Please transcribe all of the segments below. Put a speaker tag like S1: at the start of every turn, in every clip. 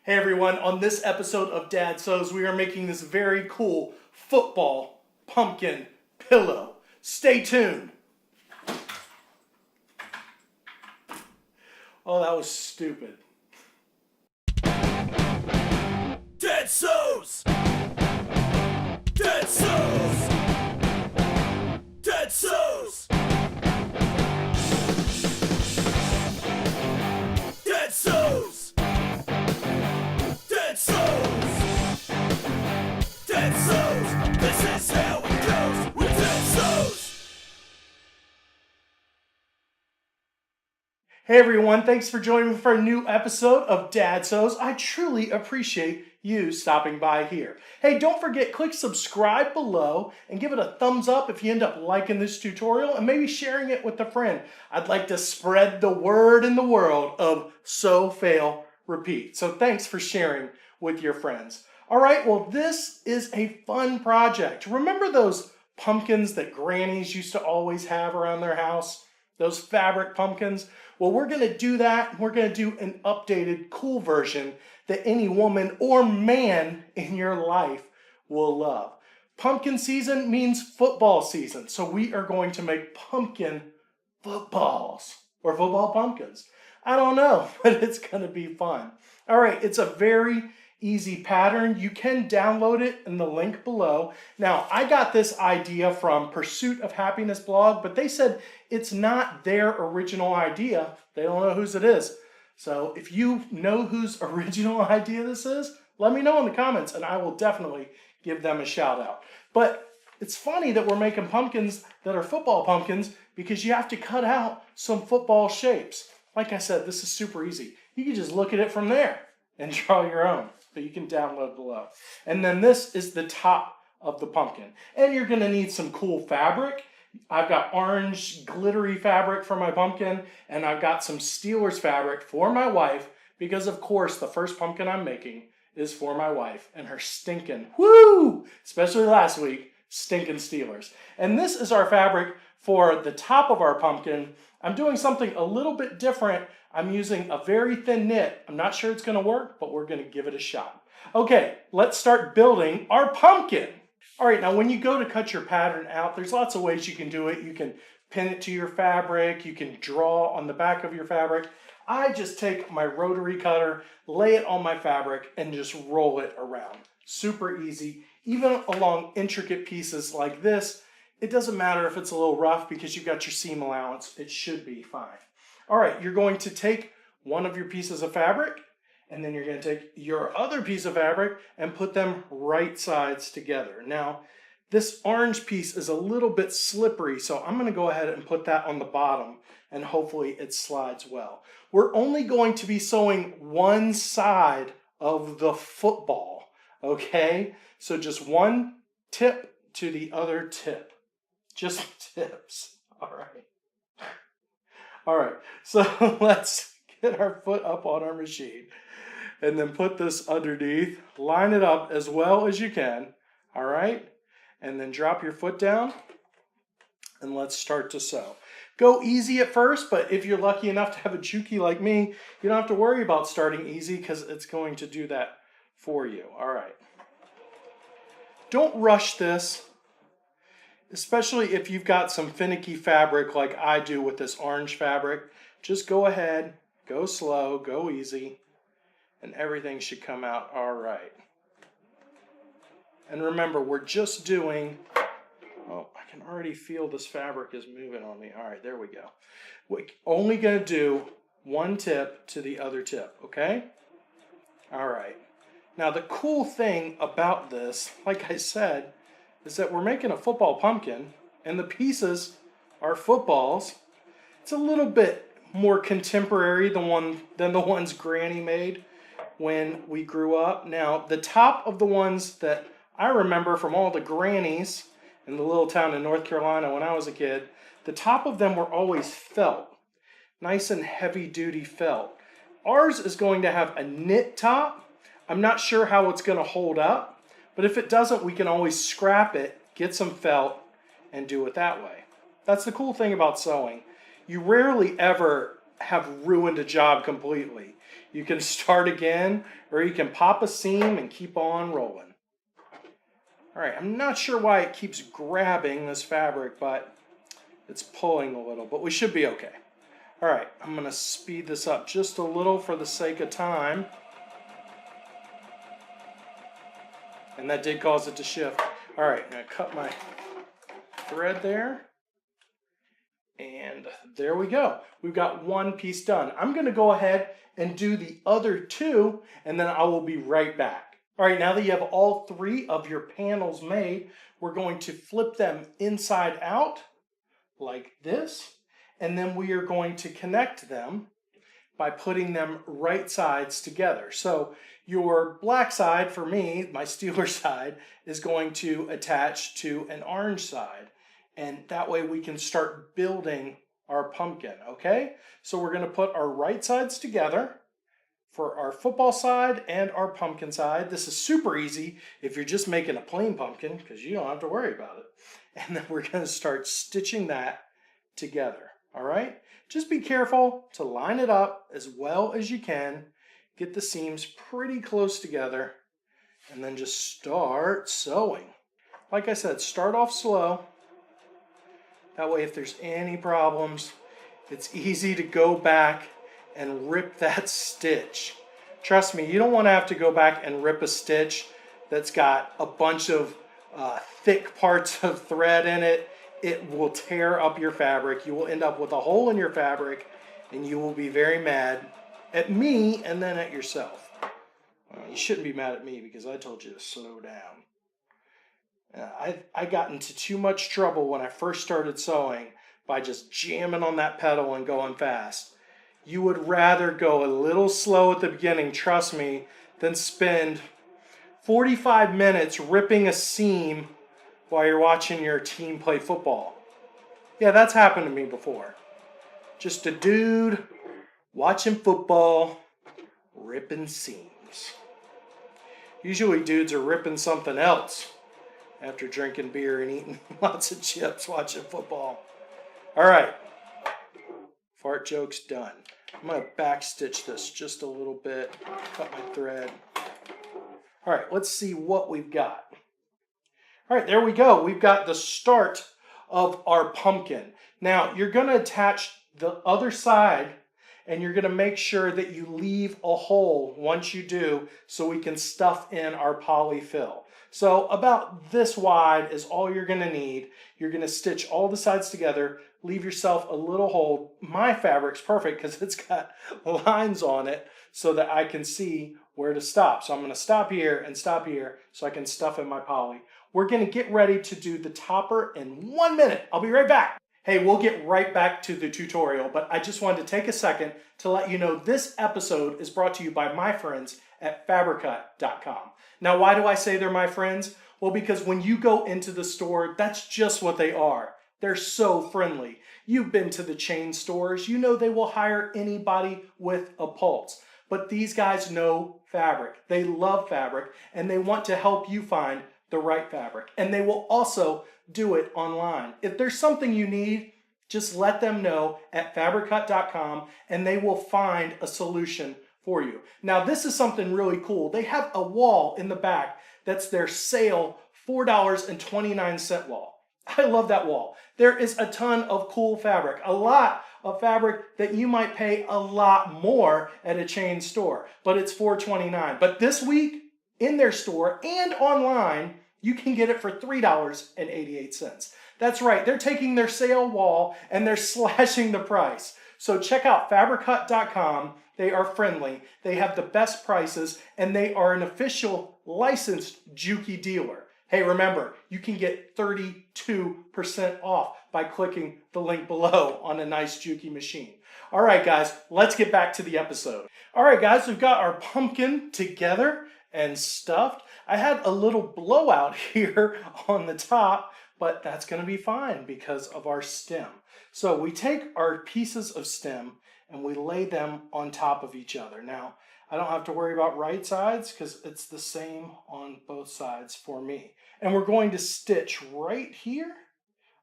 S1: Hey everyone, on this episode of Dad Sews, we are making this very cool football pumpkin pillow. Stay tuned. Oh, that was stupid.
S2: Dad Sews! Dad Sews! Dad Sews! Dad Sews! Dad Sews! Dad Sews! This is how it goes with Dad Sews!
S1: Hey everyone, thanks for joining me for a new episode of Dad Sews. I truly appreciate you stopping by here. Hey, don't forget, click subscribe below and give it a thumbs up if you end up liking this tutorial and maybe sharing it with a friend. I'd like to spread the word in the world of sew, fail, repeat. So thanks for sharing with your friends. All right, well, this is a fun project. Remember those pumpkins that grannies used to always have around their house? Those fabric pumpkins? Well, we're going to do that. We're going to do an updated, cool version that any woman or man in your life will love. Pumpkin season means football season. So we are going to make pumpkin footballs or football pumpkins. I don't know, but it's going to be fun. All right, it's a very easy pattern. You can download it in the link below. Now, I got this idea from Pursuit of Happiness blog, but they said it's not their original idea. They don't know whose it is. So if you know whose original idea this is, let me know in the comments and I will definitely give them a shout out. But it's funny that we're making pumpkins that are football pumpkins because you have to cut out some football shapes. Like I said, this is super easy. You can just look at it from there and draw your own. But you can download below. And then this is the top of the pumpkin. And you're gonna need some cool fabric. I've got orange glittery fabric for my pumpkin, and I've got some Steelers fabric for my wife, because of course the first pumpkin I'm making is for my wife and her stinking, woo, especially last week, stinking Steelers. And this is our fabric for the top of our pumpkin. I'm doing something a little bit different. I'm using a very thin knit. I'm not sure it's gonna work, but we're gonna give it a shot. Okay, let's start building our pumpkin. All right, now when you go to cut your pattern out, there's lots of ways you can do it. You can pin it to your fabric, you can draw on the back of your fabric. I just take my rotary cutter, lay it on my fabric, and just roll it around. Super easy. Even along intricate pieces like this, it doesn't matter if it's a little rough because you've got your seam allowance. It should be fine. All right, you're going to take one of your pieces of fabric, and then you're going to take your other piece of fabric and put them right sides together. Now, this orange piece is a little bit slippery, so I'm going to go ahead and put that on the bottom, and hopefully it slides well. We're only going to be sewing one side of the football, okay? So just one tip to the other tip. Just tips, all right. All right, so let's get our foot up on our machine and then put this underneath. Line it up as well as you can, all right? And then drop your foot down and let's start to sew. Go easy at first, but if you're lucky enough to have a Juki like me, you don't have to worry about starting easy because it's going to do that for you, all right? Don't rush this, especially if you've got some finicky fabric like I do with this orange fabric. Just go ahead, go slow, go easy, and everything should come out all right. And remember, we're just doing, oh, I can already feel this fabric is moving on me. All right, there we go. We're only gonna do one tip to the other tip, okay? All right. Now the cool thing about this, like I said, is that we're making a football pumpkin and the pieces are footballs. It's a little bit more contemporary than the ones Granny made when we grew up. Now, the top of the ones that I remember from all the grannies in the little town in North Carolina when I was a kid, the top of them were always felt. Nice and heavy duty felt. Ours is going to have a knit top. I'm not sure how it's going to hold up, but if it doesn't, we can always scrap it, get some felt, and do it that way. That's the cool thing about sewing. You rarely ever have ruined a job completely. You can start again, or you can pop a seam and keep on rolling. All right, I'm not sure why it keeps grabbing this fabric, but it's pulling a little, but we should be okay. All right, I'm gonna speed this up just a little for the sake of time. And that did cause it to shift. All right, I'm gonna cut my thread there. And there we go. We've got one piece done. I'm gonna go ahead and do the other two, and then I will be right back. All right, now that you have all three of your panels made, we're going to flip them inside out like this, and then we are going to connect them by putting them right sides together. So your black side, for me, my Steeler side, is going to attach to an orange side, and that way we can start building our pumpkin, okay? So we're gonna put our right sides together for our football side and our pumpkin side. This is super easy if you're just making a plain pumpkin, because you don't have to worry about it. And then we're gonna start stitching that together, all right? Just be careful to line it up as well as you can. Get the seams pretty close together, and then just start sewing. Like I said, start off slow. That way if there's any problems, it's easy to go back and rip that stitch. Trust me, you don't want to have to go back and rip a stitch that's got a bunch of thick parts of thread in it. It will tear up your fabric. You will end up with a hole in your fabric, and you will be very mad at me and then at yourself. You shouldn't be mad at me because I told you to slow down. I got into too much trouble when I first started sewing by just jamming on that pedal and going fast. You would rather go a little slow at the beginning, trust me, than spend 45 minutes ripping a seam while you're watching your team play football. Yeah, that's happened to me before. Just a dude watching football, ripping seams. Usually dudes are ripping something else after drinking beer and eating lots of chips watching football. All right, fart joke's done. I'm gonna backstitch this just a little bit, cut my thread. All right, let's see what we've got. All right, there we go. We've got the start of our pumpkin. Now, you're gonna attach the other side, and you're gonna make sure that you leave a hole once you do so we can stuff in our polyfill. So about this wide is all you're gonna need. You're gonna stitch all the sides together, leave yourself a little hole. My fabric's perfect because it's got lines on it so that I can see where to stop. So I'm gonna stop here and stop here so I can stuff in my poly. We're gonna get ready to do the topper in 1 minute. I'll be right back. Hey, we'll get right back to the tutorial, but I just wanted to take a second to let you know this episode is brought to you by my friends at Fabricut.com. Now, why do I say they're my friends? Well, because when you go into the store, that's just what they are. They're so friendly. You've been to the chain stores. You know they will hire anybody with a pulse. But these guys know fabric. They love fabric, and they want to help you find the right fabric. And they will also do it online. If there's something you need, just let them know at Fabricut.com, and they will find a solution for you. Now, this is something really cool. They have a wall in the back that's their sale $4.29 wall. I love that wall. There is a ton of cool fabric, a lot of fabric that you might pay a lot more at a chain store, but it's $4.29. But this week, in their store and online, you can get it for $3.88. That's right, they're taking their sale wall and they're slashing the price. So check out Fabricut.com. They are friendly, they have the best prices, and they are an official licensed Juki dealer. Hey, remember, you can get 32% off by clicking the link below on a nice Juki machine. All right, guys, let's get back to the episode. All right, guys, we've got our pumpkin together and stuffed. I had a little blowout here on the top, but that's going to be fine because of our stem. So we take our pieces of stem and we lay them on top of each other. Now, I don't have to worry about right sides because it's the same on both sides for me. And we're going to stitch right here,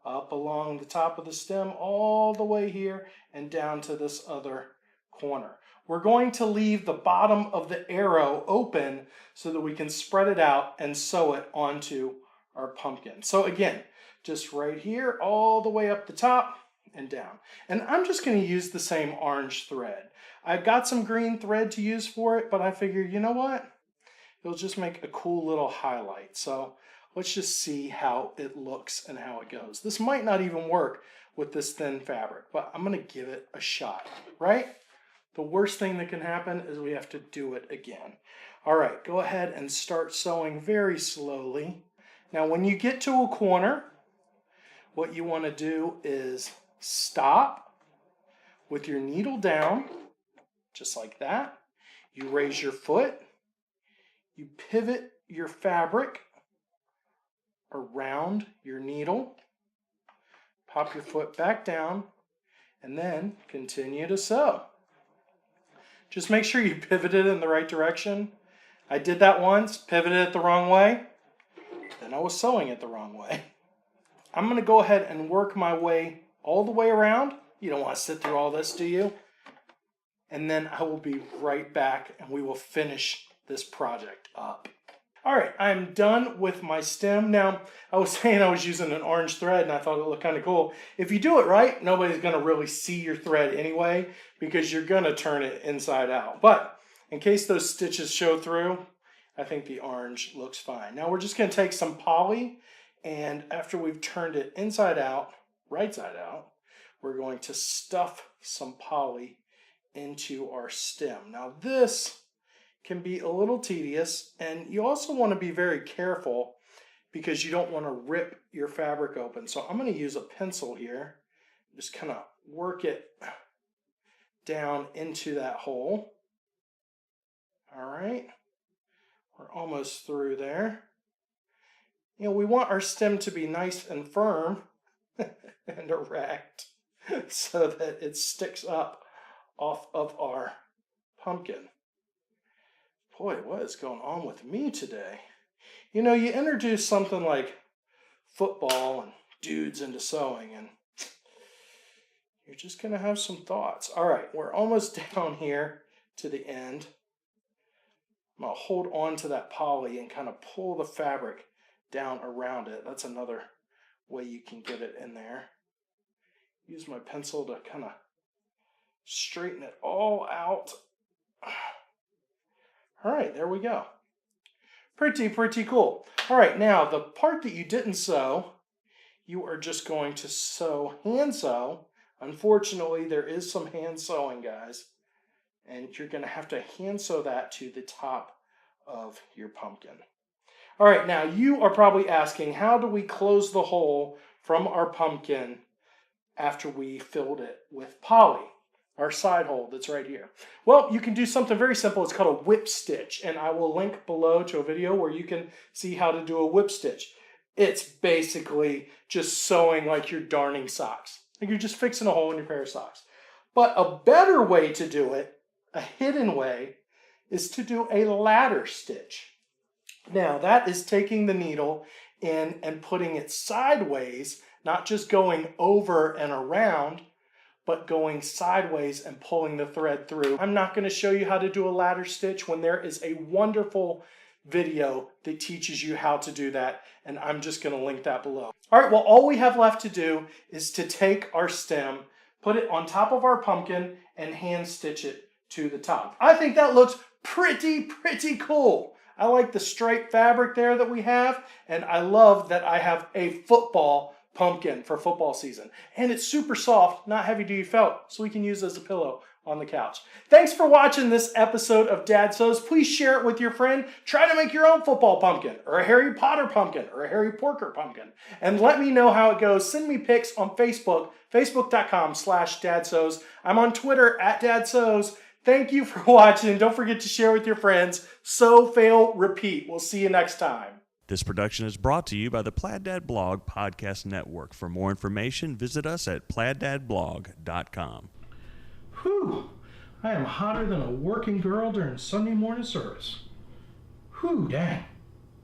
S1: up along the top of the stem, all the way here and down to this other corner. we're going to leave the bottom of the arrow open so that we can spread it out and sew it onto our pumpkin. So again, just right here, all the way up the top and down. And I'm just going to use the same orange thread. I've got some green thread to use for it, but I figured, you know what? It'll just make a cool little highlight. So let's just see how it looks and how it goes. This might not even work with this thin fabric, but I'm going to give it a shot, right? The worst thing that can happen is we have to do it again. All right, go ahead and start sewing very slowly. Now, when you get to a corner, what you want to do is stop with your needle down, just like that. You raise your foot, you pivot your fabric around your needle, pop your foot back down, and then continue to sew. Just make sure you pivot it in the right direction. I did that once, pivoted it the wrong way, then I was sewing it the wrong way. I'm going to go ahead and work my way all the way around. You don't want to sit through all this, do you? And then I will be right back and we will finish this project up. All right, I'm done with my stem. Now, I was saying I was using an orange thread and I thought it looked kind of cool. If you do it right, nobody's going to really see your thread anyway because you're going to turn it inside out. But in case those stitches show through, I think the orange looks fine. Now we're just going to take some poly, and after we've turned it inside out, right side out, we're going to stuff some poly into our stem. Now this can be a little tedious, and you also want to be very careful because you don't want to rip your fabric open. So I'm going to use a pencil here, just kind of work it down into that hole. All right, we're almost through there. You know, we want our stem to be nice and firm and erect so that it sticks up off of our pumpkin. Boy, what is going on with me today? You know, you introduce something like football and dudes into sewing, and you're just going to have some thoughts. All right, we're almost down here to the end. I'm going to hold on to that poly and kind of pull the fabric down around it. That's another way you can get it in there. Use my pencil to kind of straighten it all out. All right, there we go. Pretty cool. All right, now the part that you didn't sew, you are just going to hand sew. Unfortunately, there is some hand sewing, guys, and you're going to have to hand sew that to the top of your pumpkin. All right, now you are probably asking, how do we close the hole from our pumpkin after we filled it with poly? Our side hole that's right here. Well, you can do something very simple. It's called a whip stitch, and I will link below to a video where you can see how to do a whip stitch. It's basically just sewing like you're darning socks. Like you're just fixing a hole in your pair of socks. But a better way to do it, a hidden way, is to do a ladder stitch. Now, that is taking the needle in and putting it sideways, not just going over and around, but going sideways and pulling the thread through. I'm not going to show you how to do a ladder stitch when there is a wonderful video that teaches you how to do that, and I'm just going to link that below. All right, well, all we have left to do is to take our stem, put it on top of our pumpkin, and hand stitch it to the top. I think that looks pretty cool. I like the striped fabric there that we have, and I love that I have a football pumpkin for football season. And it's super soft, not heavy duty felt, so we can use it as a pillow on the couch. Thanks for watching this episode of Dad Sews. Please share it with your friend. Try to make your own football pumpkin, or a Harry Potter pumpkin, or a Harry Porker pumpkin. And let me know how it goes. Send me pics on Facebook, facebook.com/dadsews. I'm on Twitter @dadsews. Thank you for watching. Don't forget to share with your friends. Sew, fail, repeat. We'll see you next time.
S3: This production is brought to you by the Plaid Dad Blog Podcast Network. For more information, visit us at plaiddadblog.com.
S1: Whew, I am hotter than a working girl during Sunday morning service. Whew, dang.